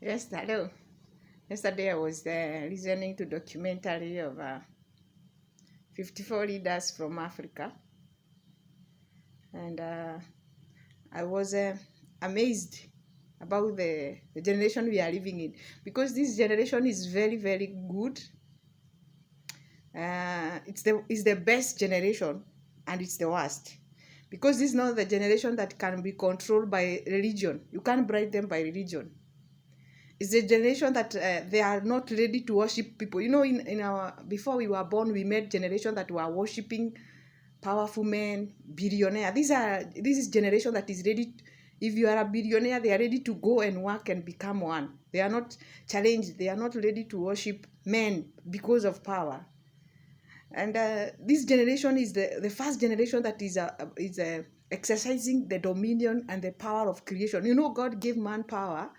Yes, hello. Yesterday I was listening to documentary of 54 leaders from Africa, and I was amazed about the generation we are living in, because this generation is very, very good. It's the best generation, and it's the worst, because this is not the generation that can be controlled by religion. You can't bribe them by religion. It's a generation that they are not ready to worship people. In our before we were born, we met generation that were worshiping powerful men, billionaire. This is generation that is ready. If you are a billionaire, they are ready to go and work and become one. They are not challenged. They are not ready to worship men because of power. And this generation is the first generation that is exercising the dominion and the power of creation. God gave man power.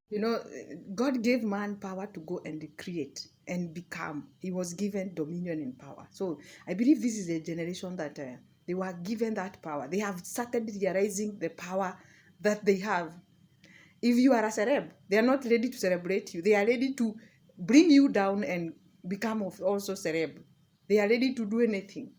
you know God gave man power to go and create and become. He was given dominion and power. So I believe this is a generation that they were given that power. They have started realizing the power that they have. If you are a celeb, they are not ready to celebrate you. They are ready to bring you down and become also celeb. They are ready to do anything.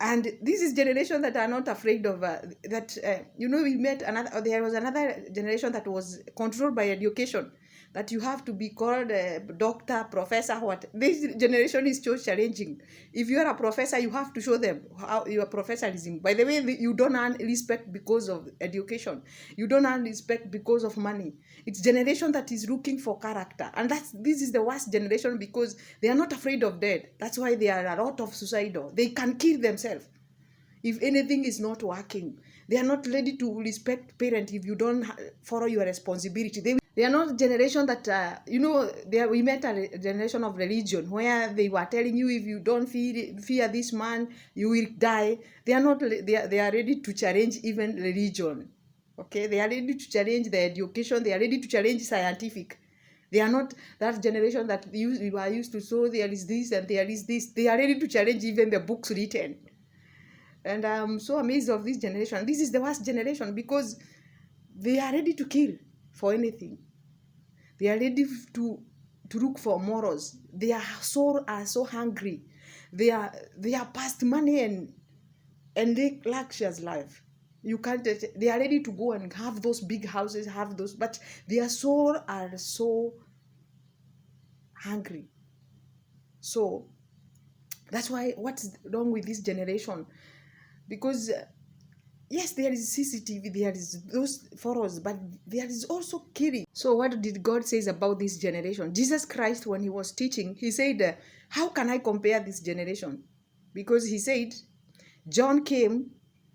And this is generation that are not afraid of that. We met another. There was another generation that was controlled by education, that you have to be called a doctor, professor. What this generation is so challenging. If you are a professor, you have to show them how your professionalism. By the way, you don't earn respect because of education. You don't earn respect because of money. It's generation that is looking for character, and this is the worst generation, because they are not afraid of death. That's why they are a lot of suicidal. They can kill themselves if anything is not working. They are not ready to respect parent if you don't follow your responsibility. They are not generation that we met a generation of religion, where they were telling you, if you don't fear this man, you will die. They are ready to challenge even religion. Okay, they are ready to challenge the education. They are ready to challenge scientific. They are not that generation that we were used to. So there is this and there is this. They are ready to challenge even the books written. And I'm so amazed of this generation. This is the worst generation, because they are ready to kill for anything. They are ready to look for morals. They are so hungry. They are past money and they luxurious life. You can't. They are ready to go and have those big houses, have those, but their soul are so hungry. So that's why, what's wrong with this generation? Because yes, there is CCTV, there is those photos, but there is also killing. So what did God says about this generation? Jesus Christ, when he was teaching, he said, how can I compare this generation? Because he said, John came,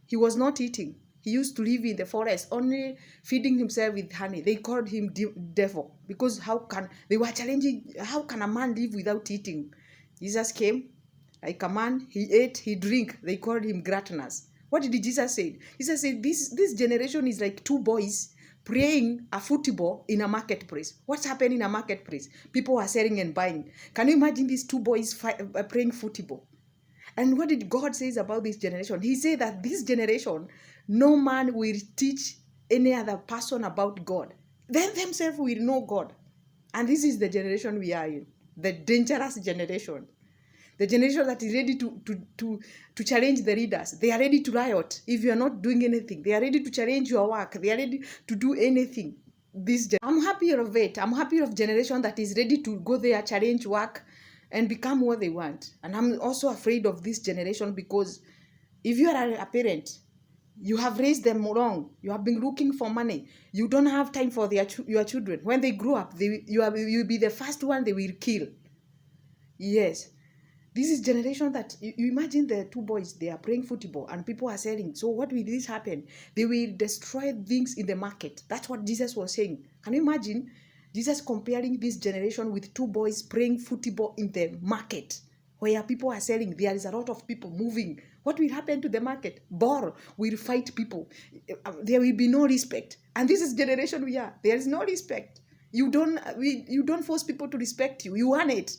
he was not eating. He used to live in the forest, only feeding himself with honey. They called him devil, because they were challenging, how can a man live without eating? Jesus came like a man, he ate, he drink. They called him gluttonous. What did Jesus say? Jesus said, this generation is like two boys playing a football in a marketplace. What's happening in a marketplace? People are selling and buying. Can you imagine these two boys playing football? And what did God say about this generation? He said that this generation, no man will teach any other person about God. They themselves will know God. And this is the generation we are in, the dangerous generation. The generation that is ready to challenge the leaders. They are ready to riot if you are not doing anything. They are ready to challenge your work. They are ready to do anything. I'm happy of it. I'm happy of generation that is ready to go there, challenge work, and become what they want. And I'm also afraid of this generation, because if you are a parent, you have raised them wrong. You have been looking for money. You don't have time for your children. When they grow up, you'll be the first one they will kill. Yes. This is generation that you imagine the two boys, they are playing football and people are selling. So what will this happen? They will destroy things in the market. That's what Jesus was saying. Can you imagine Jesus comparing this generation with two boys playing football in the market where people are selling? There is a lot of people moving. What will happen to the market? Bor will fight people. There will be no respect. And this is generation we are. There is no respect. You don't force people to respect you. You earn it.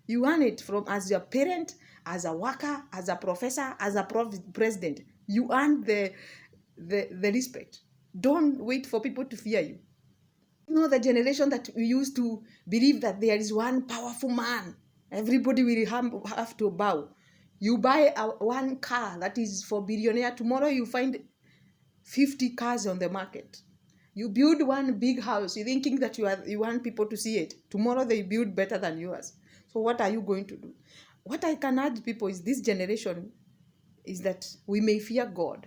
You earn it from as your parent, as a worker, as a professor, as a president. You earn the respect. Don't wait for people to fear you. The generation that we used to believe that there is one powerful man. Everybody will have to bow. You buy one car that is for billionaire. Tomorrow you find 50 cars on the market. You build one big house, you thinking that you want people to see it. Tomorrow they build better than yours. So what are you going to do? What I can urge people is this generation is that we may fear God.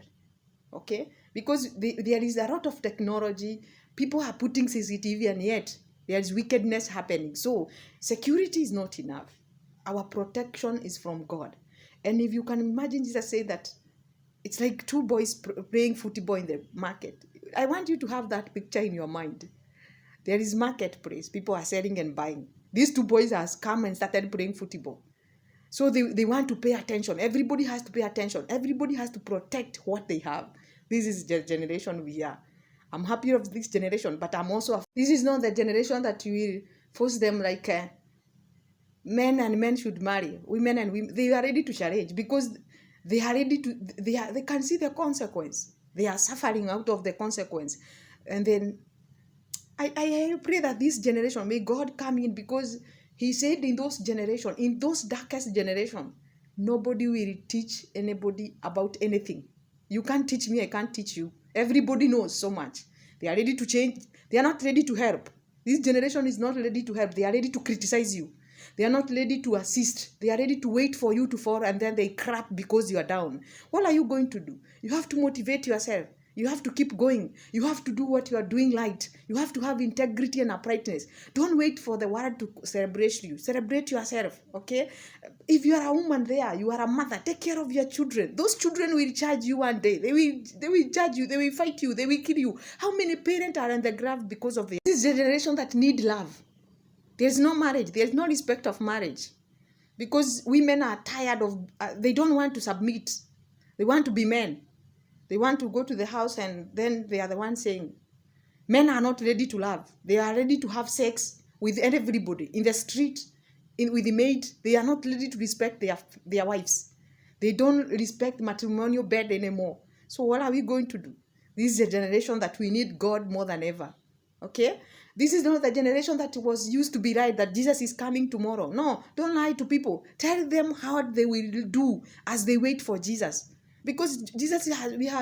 Okay? Because there is a lot of technology. People are putting CCTV and yet there is wickedness happening. So security is not enough. Our protection is from God. And if you can imagine, Jesus said that it's like two boys playing football in the market. I want you to have that picture in your mind. There is marketplace. People are selling and buying. These two boys has come and started playing football. So they want to pay attention. Everybody has to pay attention. Everybody has to protect what they have. This is the generation we are. I'm happy of this generation, but I'm also... This is not the generation that will force them like men and men should marry. Women and women, they are ready to challenge because they are ready to... They can see the consequence. They are suffering out of the consequence. And then I pray that this generation, may God come in, because he said in those generation, in those darkest generation, nobody will teach anybody about anything. You can't teach me, I can't teach you. Everybody knows so much. They are ready to change. They are not ready to help. This generation is not ready to help. They are ready to criticize you. They are not ready to assist. They are ready to wait for you to fall and then they crap because you are down. What are you going to do? You have to motivate yourself. You have to keep going. You have to do what you are doing right. You have to have integrity and uprightness. Don't wait for the world to celebrate you. Celebrate yourself, okay? If you are a woman there, you are a mother, take care of your children. Those children will judge you one day. They will judge you. They will fight you. They will kill you. How many parents are in the grave because of this? This generation that need love. There's no marriage. There's no respect of marriage. Because women are tired of... they don't want to submit. They want to be men. They want to go to the house and then they are the ones saying, men are not ready to love. They are ready to have sex with everybody. In the street, with the maid, they are not ready to respect their wives. They don't respect matrimonial bed anymore. So what are we going to do? This is a generation that we need God more than ever. Okay? This is not the generation that was used to be right, that Jesus is coming tomorrow. No, don't lie to people. Tell them how they will do as they wait for Jesus. Because Jesus,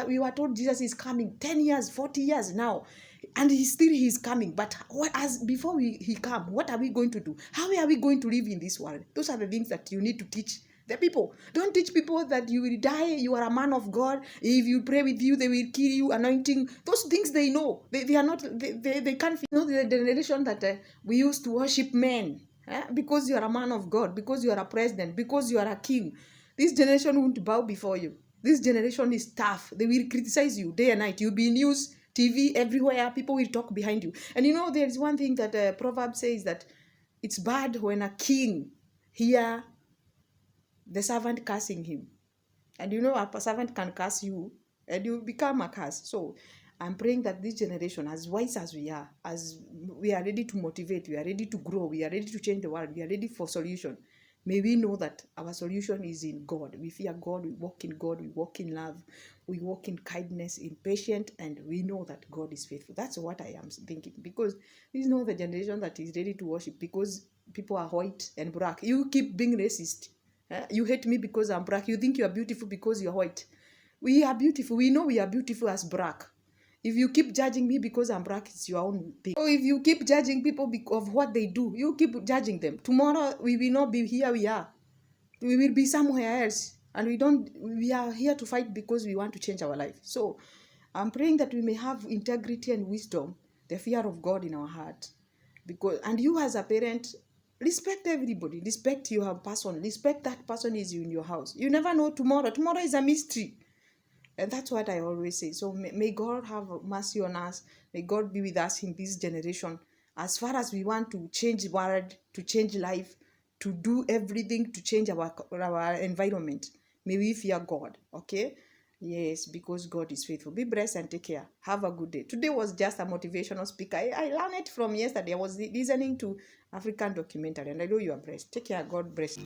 we were told Jesus is coming 10 years, 40 years now. And he's coming. But before he come, what are we going to do? How are we going to live in this world? Those are the things that you need to teach the people. Don't teach people that you will die, you are a man of God. If you pray with you, they will kill you, anointing. Those things they know. They are not, they can't feel. The generation that we used to worship men. Because you are a man of God, because you are a president, because you are a king. This generation won't bow before you. This generation is tough. They will criticize you day and night. You'll be news, TV, everywhere. People will talk behind you. And there is one thing that Proverbs says, that it's bad when a king hear the servant cursing him. And a servant can curse you and you become a curse. So I'm praying that this generation, as wise as we are ready to motivate, we are ready to grow, we are ready to change the world, we are ready for solution. May we know that our solution is in God. We fear God, we walk in God, we walk in love, we walk in kindness, in patience, and we know that God is faithful. That's what I am thinking. Because this is not the generation that is ready to worship because people are white and black. You keep being racist. You hate me because I'm black. You think you are beautiful because you're white. We are beautiful. We know we are beautiful as black. If you keep judging me because I'm black, it's your own thing. Or if you keep judging people because of what they do, you keep judging them. Tomorrow, we will not be here we are. We will be somewhere else. And we are here to fight because we want to change our life. So, I'm praying that we may have integrity and wisdom, the fear of God in our heart. And you as a parent, respect everybody. Respect your person. Respect that person is in your house. You never know tomorrow. Tomorrow is a mystery. And that's what I always say. So may God have mercy on us. May God be with us in this generation. As far as we want to change the world, to change life, to do everything to change our environment, may we fear God. Okay? Yes, because God is faithful. Be blessed and take care. Have a good day. Today was just a motivational speaker. I learned it from yesterday. I was listening to African documentary and I know you are blessed. Take care. God bless.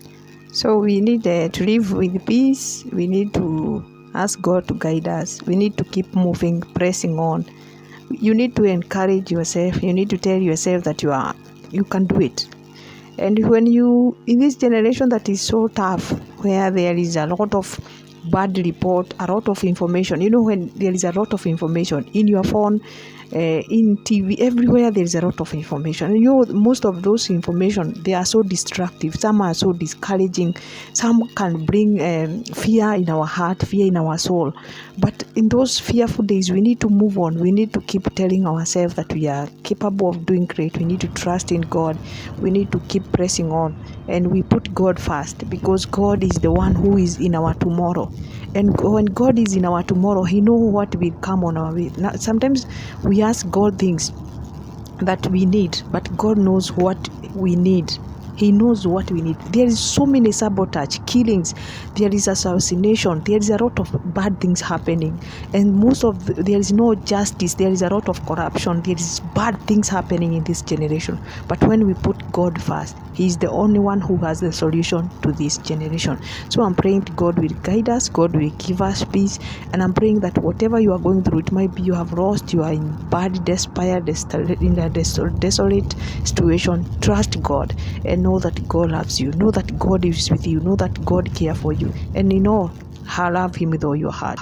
So we need to live with peace. We need to ask God to guide us. We need to keep moving, pressing on. you need to encourage yourself. You need to tell yourself that you can do it. And when you, in this generation that is so tough, where there is a lot of bad report, a lot of information, when there is a lot of information in your phone, in TV, everywhere there is a lot of information. And most of those information, they are so destructive. Some are so discouraging. Some can bring fear in our heart, fear in our soul. But in those fearful days, we need to move on. We need to keep telling ourselves that we are capable of doing great. We need to trust in God. We need to keep pressing on. And we put God first, because God is the one who is in our tomorrow. And when God is in our tomorrow, He knows what will come on our way. Now, sometimes we ask God things that we need, but God knows what we need. He knows what we need. There is so many sabotage, killings, there is assassination, there is a lot of bad things happening, and there is no justice, there is a lot of corruption, there is bad things happening in this generation. But when we put God first, He is the only one who has the solution to this generation. So I'm praying God will guide us, God will give us peace, and I'm praying that whatever you are going through, it might be you have lost, you are in bad, despair, in a desolate situation, trust God and know that God loves you. Know that God is with you. Know that God cares for you. And love Him with all your heart.